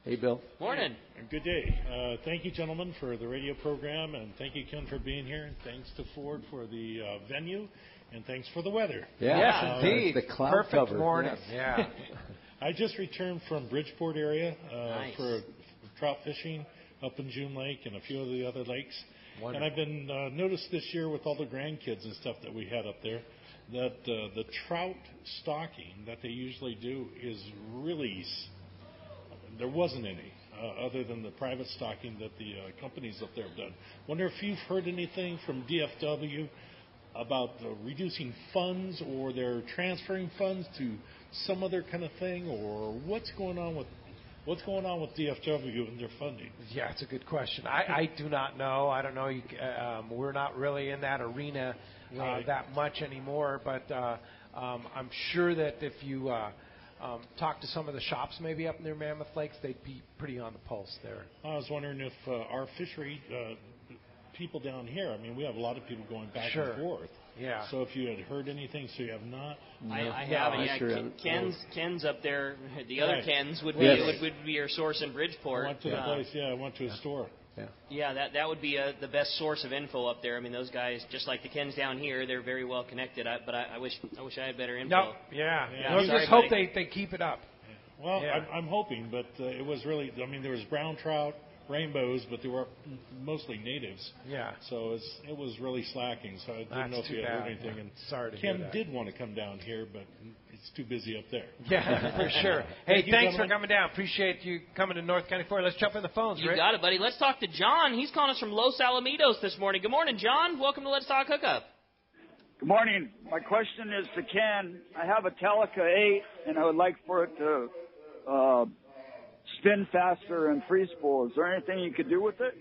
Hey, Bill. Morning. Good day. Thank you, gentlemen, for the radio program, and thank you, Ken, for being here, and thanks to Ford for the venue. And thanks for the weather. Yeah. Yes, indeed. The cloud perfect cover. morning. Yes. Yeah. I just returned from Bridgeport area nice. for trout fishing up in June Lake and a few of the other lakes. Wonderful. And I've been noticed this year with all the grandkids and stuff that we had up there that the trout stocking that they usually do is really there wasn't any. Other than the private stocking that the companies up there have done. Wonder if you've heard anything from DFW about reducing funds, or they're transferring funds to some other kind of thing, or what's going on with DFW and their funding? Yeah, it's a good question. I do not know. I don't know. We're not really in that arena that much anymore, but I'm sure that if you talk to some of the shops maybe up near Mammoth Lakes, they'd be pretty on the pulse there. I was wondering if our fishery people down here, I mean, we have a lot of people going back and forth. Yeah. So if you had heard anything, so you have not? I haven't. Yeah, Ken's up there. The other Ken's would be your source in Bridgeport. I went to the place. Yeah, I went to a store. Yeah, that would be the best source of info up there. I mean, those guys, just like the Kens down here, they're very well connected. But I wish I had better info. No, I just hope they keep it up. Yeah. Well, I'm hoping, but it was really. I mean, there was brown trout, rainbows, but they were mostly natives. Yeah. So it was really slacking. So I didn't know if you had heard anything. And sorry to Ken did want to come down here, but it's too busy up there. Yeah, for sure. Hey, thanks for coming down. Appreciate you coming to North County Ford. Let's jump in the phones, You Rick. got it, buddy. Let's talk to John. He's calling us from Los Alamitos this morning. Good morning, John. Welcome to Let's Talk Hookup. Good morning. My question is to Ken. I have a Telica 8, and I would like for it to spin faster and free spool. Is there anything you could do with it?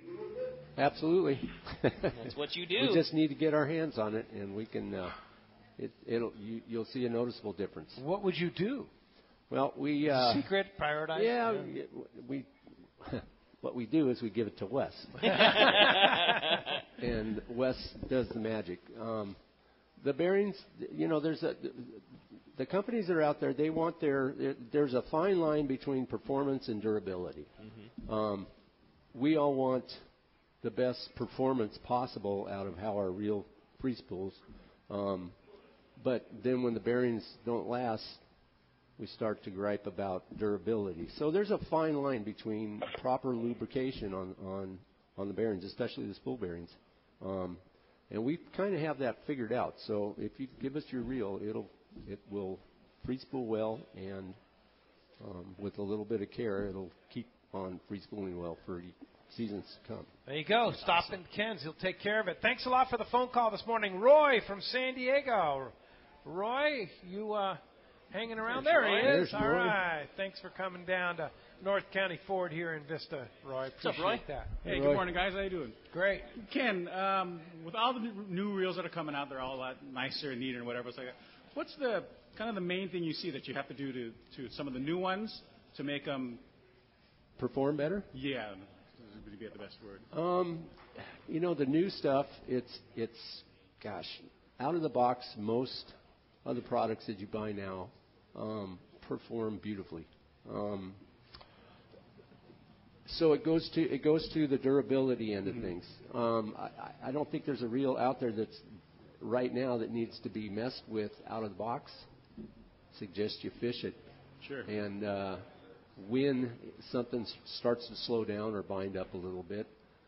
Absolutely. That's what you do. We just need to get our hands on it, and we can. You'll see a noticeable difference. What would you do? Well, we secret prioritize. Yeah, we. What we do is we give it to Wes, and Wes does the magic. The bearings, the companies that are out there, they want there's a fine line between performance and durability. Mm-hmm. We all want the best performance possible out of how our reel free spools. But then when the bearings don't last, we start to gripe about durability. So there's a fine line between proper lubrication on the bearings, especially the spool bearings. And we kind of have that figured out. So if you give us your reel, it will free spool well, and with a little bit of care, it'll keep on free spooling well for seasons to come. There you go. Stop in Ken's. He'll take care of it. Thanks a lot for the phone call this morning. Roy from San Diego. Roy, you hanging around? There he is. There's All Roy. right. Thanks for coming down to North County Ford here in Vista, Roy. Appreciate What's up, Roy? that. Hey, good morning, guys. How you doing? Great. Ken, with all the new reels that are coming out, they're all a lot nicer and neater and whatever. It's like, what's the kind of the main thing you see that you have to do to some of the new ones to make them Perform better? Yeah, would be the best word. The new stuff, it's out of the box, most of the products that you buy now perform beautifully. So it goes to the durability end of things. I don't think there's a reel out there that's right now that needs to be messed with out of the box. Suggest you fish it. Sure. And when something starts to slow down or bind up a little bit,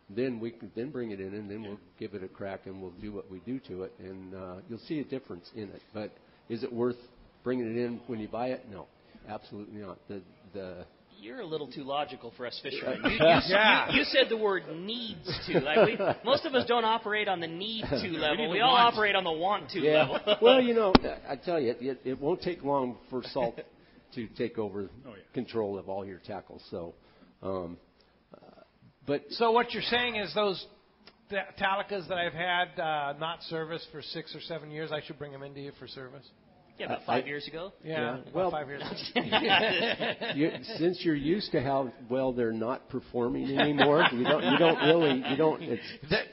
then we can then bring it in, and then we'll give it a crack, and we'll do what we do to it, and you'll see a difference in it. But is it worth bringing it in when you buy it? No, absolutely not. You're a little too logical for us fishermen. You said the word needs to. Like most of us don't operate on the need to level. We all operate on the want to level. Well, I tell you, it won't take long for salt to take over control of all your tackle. So, So what you're saying is those Talicas that I've had not serviced for 6 or 7 years, I should bring them into you for service? Yeah, about 5 years ago. Yeah. Well, 5 years ago. Since you're used to how well they're not performing anymore,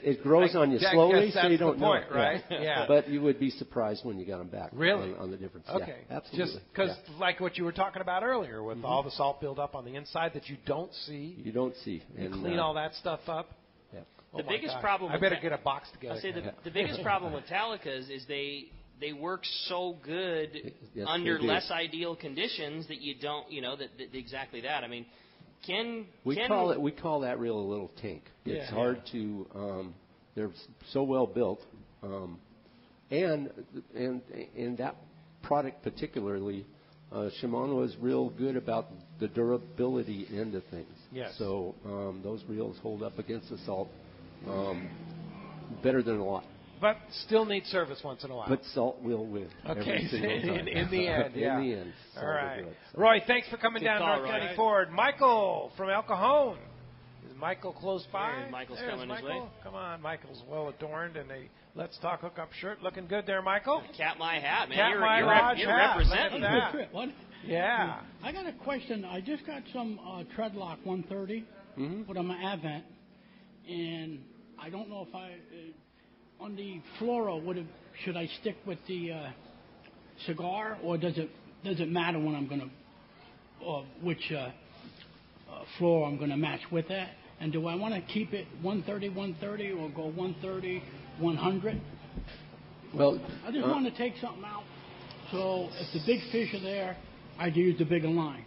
it grows on you slowly, so you don't know. Right? Yeah. But you would be surprised when you got them back. Really? On the difference. Okay. Yeah, absolutely. Just because, like what you were talking about earlier, with all the salt buildup on the inside that you don't see. You don't see. You clean all that stuff up. Yeah. The biggest problem. I better get a box together. I say the biggest problem with Talicas is they work so good under less ideal conditions that you don't, that exactly that. I mean, we call that reel a little tank. It's hard to. They're so well built, and that product particularly, Shimano is real good about the durability end of things. Yes. So those reels hold up against the salt better than a lot. But still need service once in a while. But salt will win. Okay, in the end, In the end. All right. Roy, thanks for coming down to North County Ford. Michael from El Cajon. Is Michael close by? Michael's There's coming Michael. his way. Come on, Michael's well adorned in a Let's Talk Hookup shirt. Looking good there, Michael. Cat my hat, man. You're representing that. What? Yeah. I got a question. I just got some Treadlock 130 put on my Advent, and I don't know if on the fluoro, should I stick with the cigar, or does it matter when I'm going to, or which fluoro I'm going to match with that? And do I want to keep it 130 or go 130 100? Well, I just want to take something out. So if the big fish are there, I'd use the bigger line.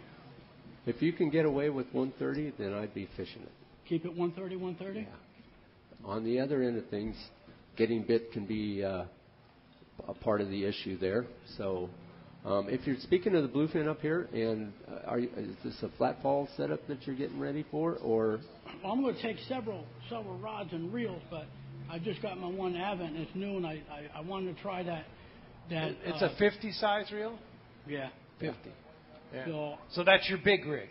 If you can get away with 130, then I'd be fishing it. Keep it 130? Yeah. On the other end of things, getting bit can be a part of the issue there. So if you're speaking of the bluefin up here, and is this a flat fall setup that you're getting ready for, or? Well, I'm going to take several rods and reels, but I just got my one Advent, and it's new, and I wanted to try that. It's a 50 size reel? Yeah. 50. Yeah. So that's your big rig?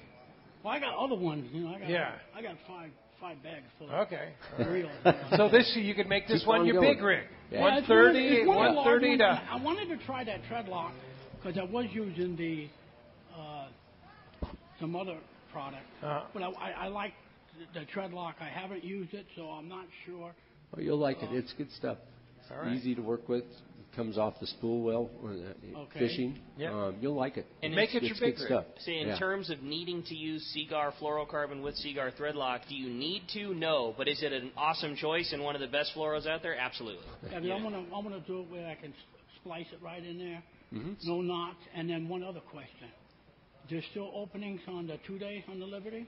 Well, I got other ones. I got five bags full of reels. So you could make this one your big rig. Yeah. 130, 130 to... I wanted to try that Treadlock because I was using the some other product. But I like the Treadlock. I haven't used it, so I'm not sure. Oh, you'll like it. It's good stuff. Right. Easy to work with. Comes off the spool well fishing. Yeah. You'll like it. And make it your big rig. Stuff. See, in terms of needing to use Seagar fluorocarbon with Seagar Threadlock, do you need to? No. But is it an awesome choice and one of the best fluoros out there? Absolutely. Yeah. I'm gonna do it where I can splice it right in there. No knots. And then one other question. There's still openings on the 2-day on the Liberty?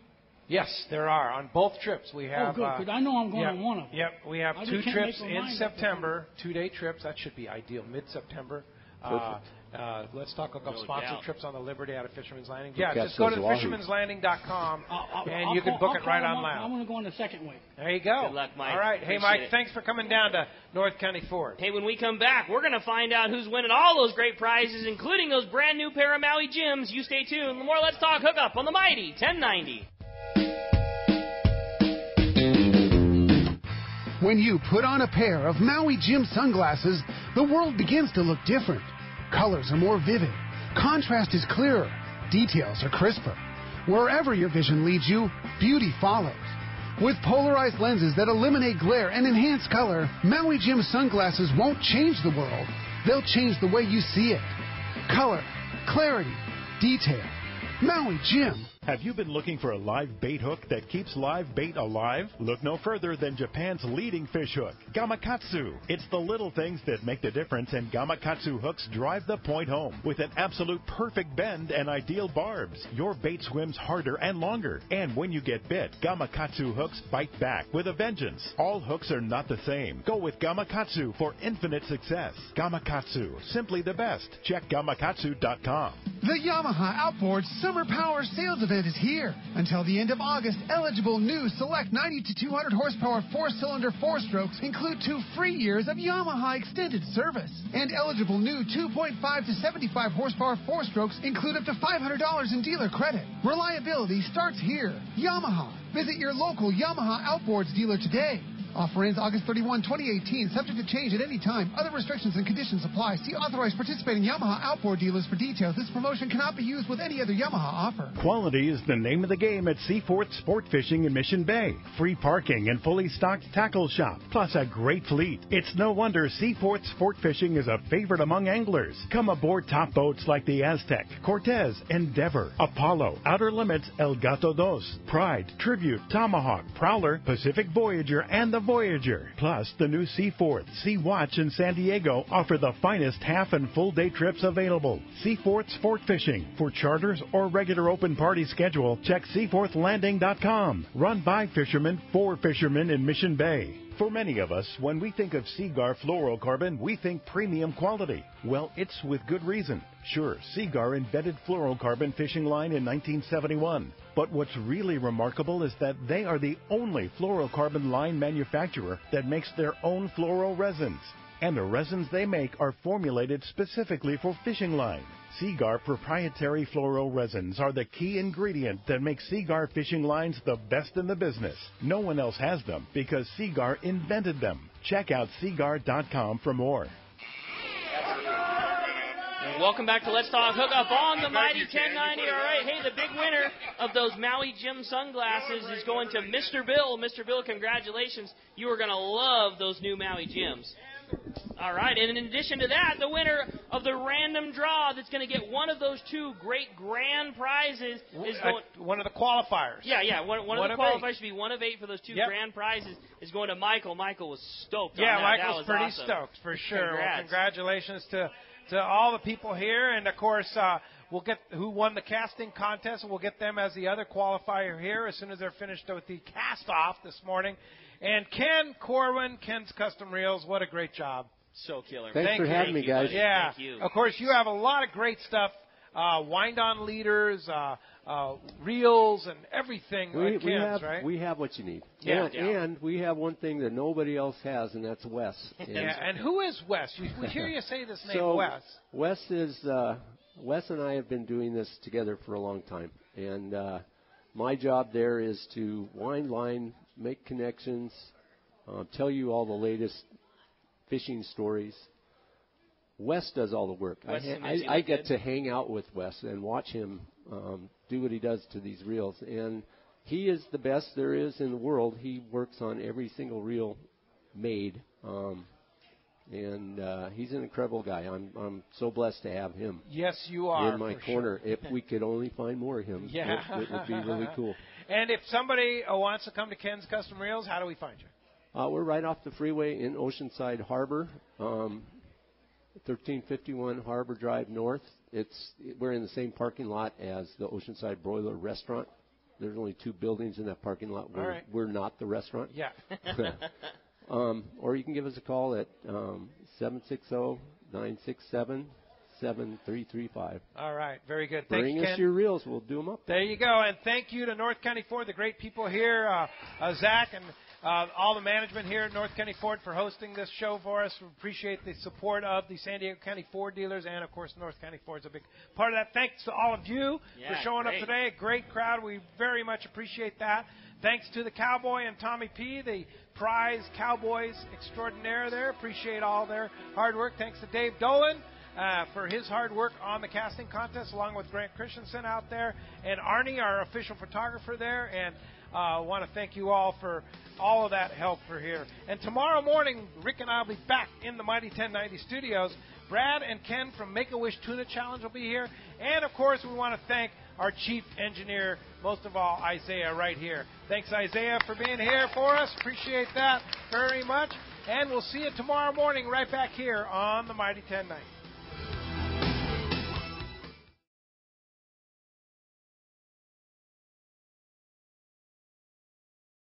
Yes, there are on both trips. We have. Good, because I know I'm going on one of them. Yep, we have I 2 just can't trips make my in mind up September, 2-day trips. That should be ideal, mid-September. Let's Talk Hookup sponsored trips on the Liberty out of Fisherman's Landing. Yeah, just go to fishermanslanding.com and you can book it right online. I want to go on the second week. There you go. Good luck, Mike. All right. Hey, Mike, thanks for coming down to North County Ford. Hey, when we come back, we're going to find out who's winning all those great prizes, including those brand new pair of Maui gyms. You stay tuned. More Let's Talk Hookup on the Mighty 1090. When you put on a pair of Maui Jim sunglasses, the world begins to look different. Colors are more vivid. Contrast is clearer. Details are crisper. Wherever your vision leads you, beauty follows. With polarized lenses that eliminate glare and enhance color, Maui Jim sunglasses won't change the world. They'll change the way you see it. Color, clarity, detail. Maui Jim. Have you been looking for a live bait hook that keeps live bait alive? Look no further than Japan's leading fish hook, Gamakatsu. It's the little things that make the difference, and Gamakatsu hooks drive the point home. With an absolute perfect bend and ideal barbs, your bait swims harder and longer. And when you get bit, Gamakatsu hooks bite back with a vengeance. All hooks are not the same. Go with Gamakatsu for infinite success. Gamakatsu, simply the best. Check Gamakatsu.com. The Yamaha Outboard Summer Power Sales Event is here. Until the end of August, eligible new select 90 to 200 horsepower 4-cylinder 4-strokes include 2 free years of Yamaha extended service. And eligible new 2.5 to 75 horsepower 4-strokes include up to $500 in dealer credit. Reliability starts here. Yamaha. Visit your local Yamaha Outboards dealer today. Offer ends August 31, 2018, subject to change at any time. Other restrictions and conditions apply. See authorized participating Yamaha outboard dealers for details. This promotion cannot be used with any other Yamaha offer. Quality is the name of the game at Seaforth Sport Fishing in Mission Bay. Free parking and fully stocked tackle shop, plus a great fleet. It's no wonder Seaforth Sport Fishing is a favorite among anglers. Come aboard top boats like the Aztec, Cortez, Endeavor, Apollo, Outer Limits, El Gato Dos, Pride, Tribute, Tomahawk, Prowler, Pacific Voyager, and the Voyager. Plus, the new Seaforth, Sea Watch, and San Diego offer the finest half and full day trips available. Seaforth Sport Fishing. For charters or regular open party schedule, check seaforthlanding.com. Run by fishermen for fishermen in Mission Bay. For many of us, when we think of Seagar fluorocarbon, we think premium quality. Well, it's with good reason. Sure, Seagar invented fluorocarbon fishing line in 1971. But what's really remarkable is that they are the only fluorocarbon line manufacturer that makes their own fluoro resins. And the resins they make are formulated specifically for fishing line. Seagar proprietary fluoro resins are the key ingredient that makes Seagar fishing lines the best in the business. No one else has them because Seagar invented them. Check out Seagar.com for more. Welcome back to Let's Talk Hookup on the Mighty 1090. All right, hey, the big winner of those Maui Jim sunglasses is going to Mr. Bill. Mr. Bill, congratulations. You are going to love those new Maui Jims. All right, and in addition to that, the winner of the random draw that's going to get one of those 2 great grand prizes is going... one of the qualifiers. Yeah, one of the qualifiers should be one of 8 for those 2 grand prizes is going to Michael. Michael was stoked on that. Michael's that was pretty awesome. stoked, for sure. Congrats. Well, congratulations to all the people here, and, of course, we'll get who won the casting contest, and we'll get them as the other qualifier here as soon as they're finished with the cast-off this morning. And Ken Corwin, Ken's Custom Reels, what a great job. So killer. Thanks for having me, guys. Yeah. Thank you. Of course, you have a lot of great stuff, wind-on leaders, reels, and everything like Ken's, right? We have what you need. Yeah. And we have one thing that nobody else has, and that's Wes. And who is Wes? We hear you say this name, so, Wes. Wes and I have been doing this together for a long time. And my job there is to wind line, make connections, tell you all the latest fishing stories. Wes does all the work. I get to hang out with Wes and watch him do what he does to these reels. And he is the best there is in the world. He works on every single reel made. And he's an incredible guy. I'm so blessed to have him. Yes, you are. In my corner. Sure. If we could only find more of him, it would be really cool. And if somebody wants to come to Ken's Custom Reels, how do we find you? We're right off the freeway in Oceanside Harbor, 1351 Harbor Drive North. we're in the same parking lot as the Oceanside Broiler Restaurant. There's only 2 buildings in that parking lot. We're not the restaurant. Yeah. Or you can give us a call at 760-967-7335. All right. Very good. Bring Thanks, us Ken. your reels. We'll do them up. There you go. And thank you to North County Ford, the great people here, Zach and all the management here at North County Ford for hosting this show for us. We appreciate the support of the San Diego County Ford dealers, and, of course, North County Ford is a big part of that. Thanks to all of you for showing up today. A great crowd. We very much appreciate that. Thanks to the Cowboy and Tommy P., the prize Cowboys extraordinaire there. Appreciate all their hard work. Thanks to Dave Dolan for his hard work on the casting contest, along with Grant Christensen out there, and Arnie, our official photographer there. And I want to thank you all for all of that help for here. And tomorrow morning, Rick and I will be back in the Mighty 1090 studios. Brad and Ken from Make-A-Wish Tuna Challenge will be here. And, of course, we want to thank our chief engineer, most of all, Isaiah, right here. Thanks, Isaiah, for being here for us. Appreciate that very much. And we'll see you tomorrow morning right back here on the Mighty 1090.